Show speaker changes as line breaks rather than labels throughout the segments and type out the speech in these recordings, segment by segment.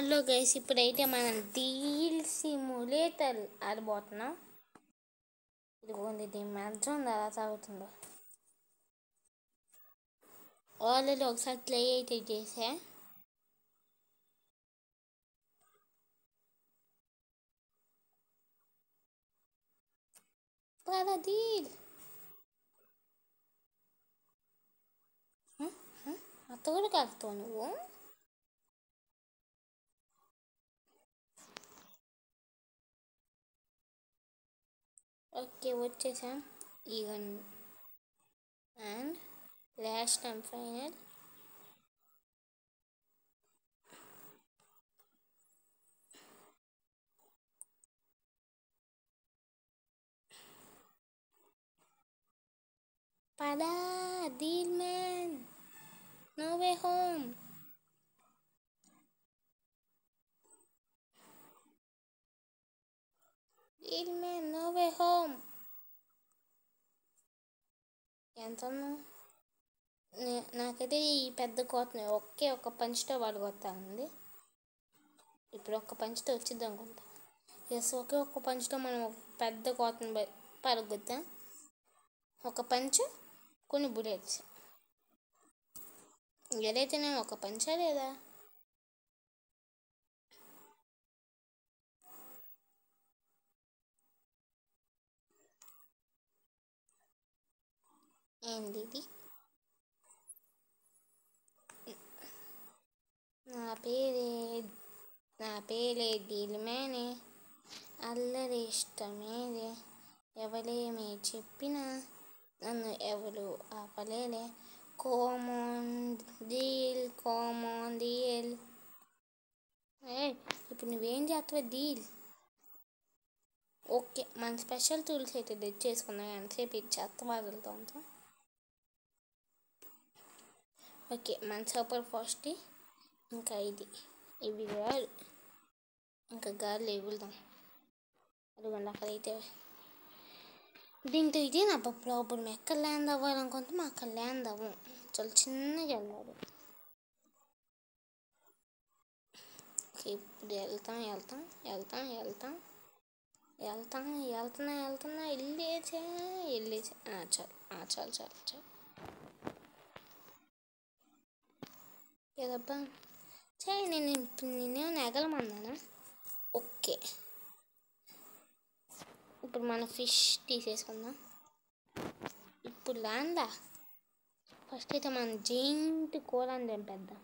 Hello guys, ఇప్పుడైతే మనం deal simulator ఆడబోతున్నాం. ఇదిగోండి, దీని మ్యాక్సిమం ఎలా సాగుతుందో ఆల్రెడీ ఒకసారి ప్లే అయితే చేసా. పదా డీల్ అత్త కూడా కాకుతావు నువ్వు. ఓకే, వచ్చేసాం. Even and last and final. పదా deal man, no way home. Deal man, no way home. ఎంత నాకైతే ఈ పెద్ద కోతని ఒక్క పంచ్తో పడగొత్తానండి. ఇప్పుడు ఒక్క పంచ్తో వచ్చింది అనుకుంటా. ఎస్, ఒక్క పంచ్తో మనం పెద్ద కోతని పడగొద్దాం. ఒక పంచ్, కొన్ని బుల్లెట్స్. ఏదైతే నేను ఒక పంచా లేదా ఏంది ఇది? నా పేరే డీల్ మ్యానే, అల్లరి ఇష్టమేదే. ఎవరేమి చెప్పినా నన్ను ఎవరు ఆపలేలే. Common deal. ఇప్పుడు నువ్వేం చేస్తావు డీల్? ఓకే, మన స్పెషల్ టూల్స్ అయితే తెచ్చేసుకున్నాం. ఎంతసేపు ఇది చెత్త వదులుతూ ఉంటాం. ఓకే, మన సూపర్ ఫాస్ట్ ఇంకా ఇవి కాదు, ఇంకా గాలి ఎగులుదాం. అదిగోండి అక్కడైతే. దీంతో ఇదే నా ప్రాబ్లం. ఎక్కడ ల్యాండ్ అవ్వాలనుకుంటే మా అక్కడ ల్యాండ్ అవ్వం. చాలా చిన్నగా వెళ్ళాలి. ఓకే, ఇప్పుడు వెళ్తున్నా. వెళ్ళేసా. చాలు. ఏదబ్బా నేనేమైనా ఎగలమన్నానా? ఓకే, ఇప్పుడు మనం ఫిష్ తీసేసుకుందాం. ఇప్పుడు ల్యాండా. ఫస్ట్ అయితే మనం జైంట్ కోలాని తెంపేద్దాం.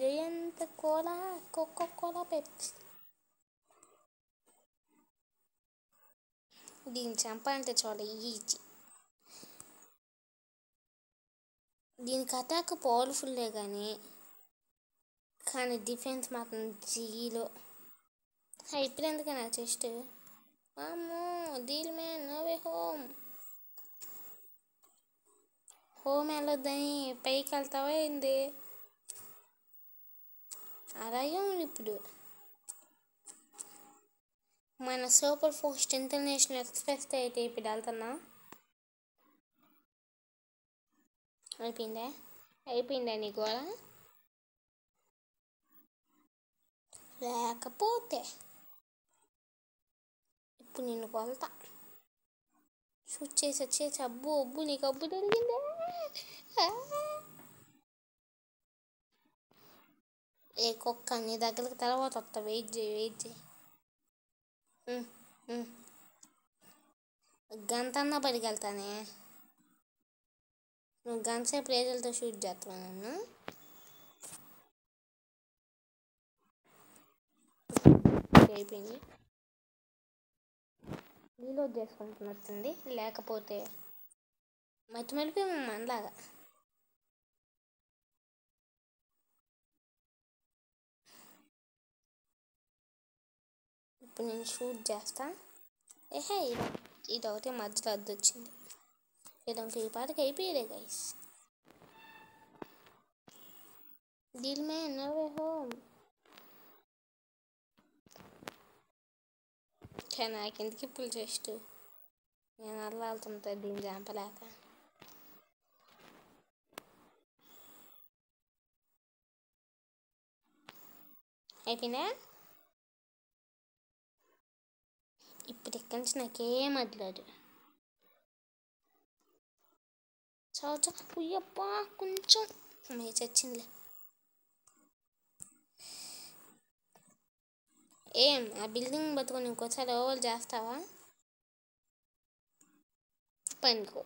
జయంత్ కోలా, కోలా పెప్సీ. దీన్ని చంపాలంటే చాలా ఈజీ. దీనికి అటాక్ పవర్ఫుల్లే కానీ డిఫెన్స్ మాత్రం జీలో. ఇప్పుడు ఎందుకన్నా చెస్ట్? అమ్మో, deal man, no way home వెళ్ళొద్దని పైకి వెళ్తావా ఏంది? అలాగే ఇప్పుడు మన సూపర్ ఫాస్ట్ ఇంటర్నేషనల్ ఎక్స్ప్రెస్ అయితే ఇప్పుడు వెళ్తున్నా. అయిపోయిందా నీ గోళ? లేకపోతే ఇప్పుడు నిన్ను కొలతా. షూట్ చేసి అబ్బు నీకు అబ్బు దొరికిందే. ఏ కుక్క, నీ దగ్గరకు తర్వాత వస్తా. వెయిట్ చేయి. గంటన్నా పరిగెళ్తానే. నువ్వు గంట సేపు రేజులతో షూట్ చేస్తావా నన్ను? అయిపోయింది. రీలోడ్ చేసుకుంటున్నట్టుంది. లేకపోతే మళ్ళీ మనలాగా. ఇప్పుడు నేను షూట్ చేస్తా. ఇది ఒకటి మధ్యలో అడ్డు వచ్చింది. ఈ పాటకి అయిపోయేదే guys. Deal man, no way home. నాకెందుకు ఇప్పుడు చెస్ట్? నేను అల్లాడుతుంటా దీన్ని చంపలేక. అయిపోయిందా? ఇప్పుడు ఇక్కడి నుంచి నాకేం వదలదు. చావు ఉయ్యప్ప కొంచెం చచ్చిందిలే. ఏం ఆ బిల్డింగ్ బతుకొని ఇంకోసారి ఓవర్ చేస్తావా? పనుకో.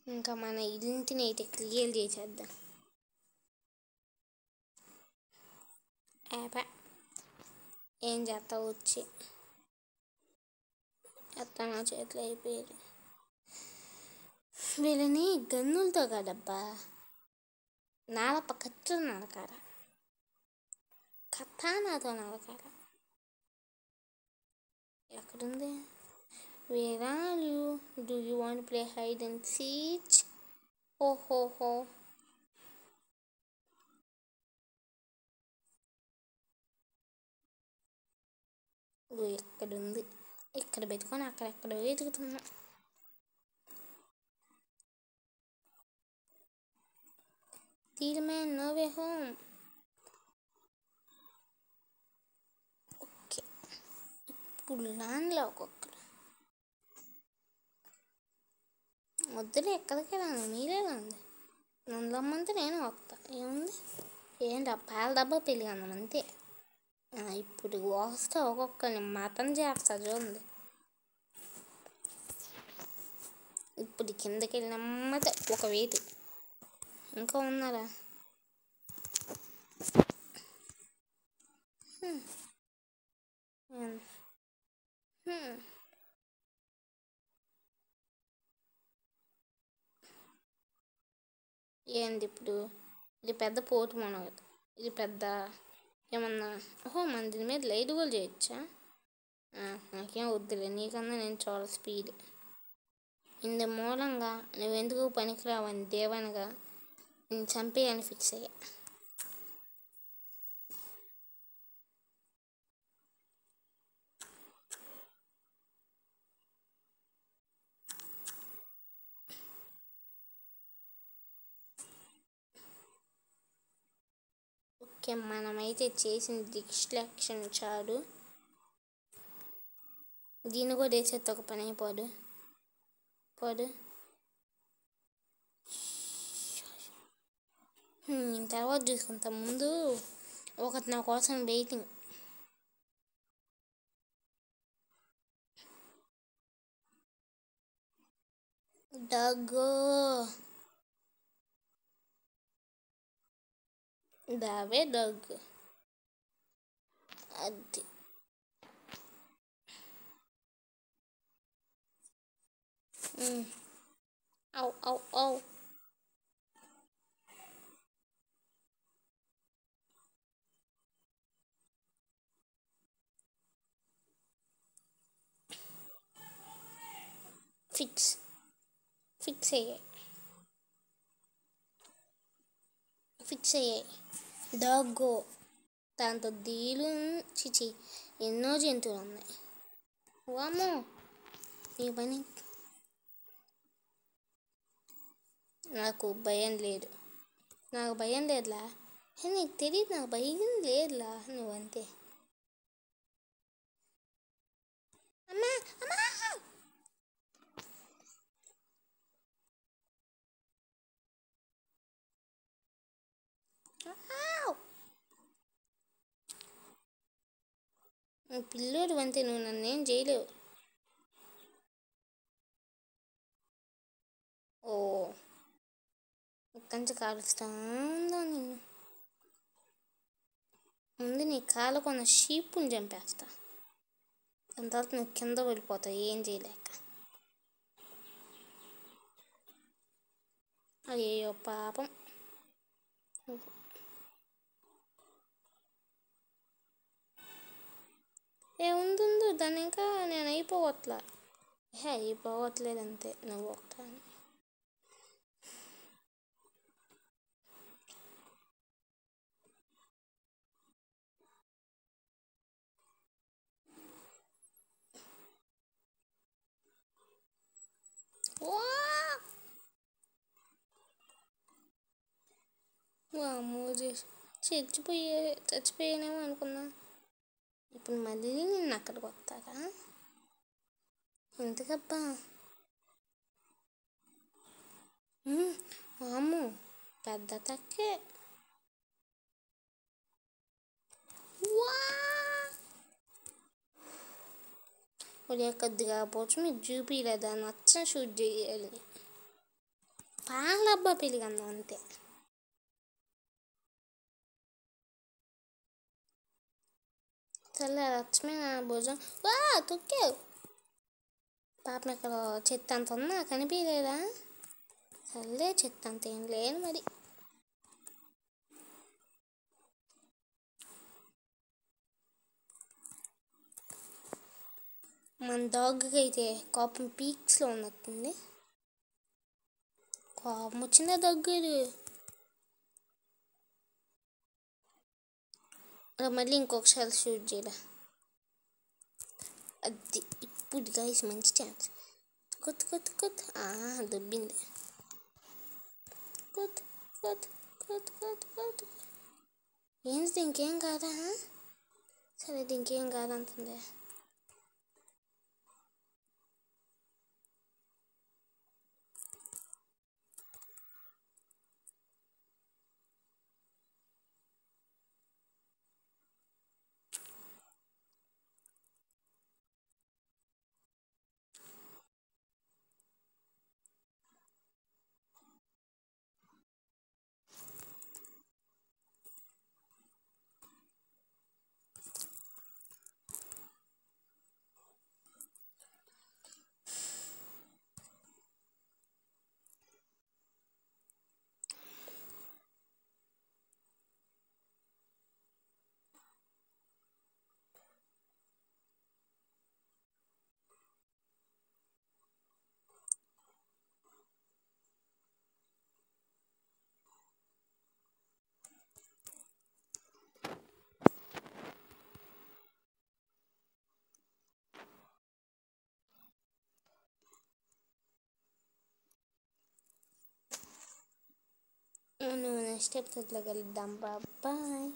ఇంకా మన ఇంటిని అయితే క్లియర్ చేసేద్దాం. ఏం చేస్తావు వచ్చి? అత్త నా చేతిలో అయిపోయారు. వీళ్ళని గన్నులతో కదబ్బా, నాలప కత్తులు నరకాల, కథానాతో నరకాల. ఎక్కడుంది? Where are you? Do you want to play hide and seek? ఓహోహో. ఎక్కడుంది? ఇక్కడ పెట్టుకొని అక్కడెక్కడ వెతుకుతున్నా. తీర్మాన్ నో వే హోమ్. ఓకే, ఇప్పుడు ల్యాండ్లో ఒక్కొక్కరు వద్దులే, ఎక్కడికి రాను, మీరే రండి. నన్ను రమ్మంటే నేను వస్తా. ఏముంది? ఏంటి ఆ పాల డబ్బా పెళ్ళి అన్నాం అంతే. ఇప్పుడు వస్తా, ఒక్కొక్కరిని మతం చేస్తా చూడండి. ఇప్పుడు కిందకి వెళ్ళి నమ్మతే ఒక వేటు. ఇంకా ఉన్నారా? ఏంది ఇప్పుడు? ఇది పెద్ద పోటు మనది. ఇది పెద్ద ఏమన్నా? ఓహో, మన దీని మీద లైట్ కూడా చేయొచ్చా? నాకేం వద్దులే, నీకన్నా నేను చాలా స్పీడ్. ఇందు మూలంగా నువ్వెందుకు పనికిరావని దేవనగా నేను చంపేయని ఫిక్స్ అయ్యా. ఓకే, మనమైతే చేసిన డిస్ట్రాక్షన్ చాలు. దీన్ని కూడా వేసేస్తే ఒక పని అయిపోదు. నేను తర్వాత చూసుకుంటా, ముందు ఒకటి నా కోసం వెయిటింగ్. డగ్గో దావే డగ్. అది అవు అవు అవు. ఫిక్స్ అయ్యాయి. డాగో దాంతో దీలు చిచి ఎన్నో జంతువులు ఉన్నాయి. వామో, నీ పని. నాకు భయం లేదులా. నీకు తెలియదు, నాకు భయం లేదులా. నువ్వంతే. అమ్మా అమ్మా. నువ్వు పిల్లోడు అంతే, నువ్వు నన్నేం చేయలేవు. ఓ, ఇక్కడి నుంచి కాలుస్తా ఉందా నేను. ముందు నీ కాలు కొన్న షీపుని చంపేస్తా, దాని తర్వాత నువ్వు కింద వెళ్ళిపోతావు ఏం చేయలేక. అయ్యో పాపం. ఉందు, దాన్ని ఇంకా నేను అయిపోవట్లేదు అంతే, నువ్వు ఒకటా. వామ్మో చచ్చిపోయే చచ్చిపోయానేమో అనుకున్నా. ఇప్పుడు మళ్ళీ నేను అక్కడికి వస్తారా? ఎందుకబ్బా? వామ్మో పెద్ద తక్కే. వా ఒరే కొద్దిగా పోవచ్చు మీకు చూపిలేదా నచ్చ షూట్ చేయాలి. పాలబ్బా పెరిగందం అంతే. చల్ల లక్ష్మీ భోజనం వా తొక్కావు. పాపం ఇక్కడ చెత్త అంత ఉన్నా కనిపించలేదా? చల్లే చెత్త అంత ఏం లేదు మరి. మన డాగ్కి అయితే కోపం పీక్స్లో ఉన్నట్టుంది. కోపం వచ్చిందా దగ్గరు? మళ్ళీ ఇంకొకసారి షూట్ చేయరా? అది ఇప్పుడు గైస్ మంచి ఛాన్స్. కొత్త కొత్త కొత్త దొబ్బింది. కొత్త కొత్త కొత్త కొత్త కొత్త ఏంటి ఇంకేం కాదా? సరే ఇంకేం కాదంటుంది. నెక్స్ట్ ఎపిసోడ్లో కలుద్దాం. బాయ్.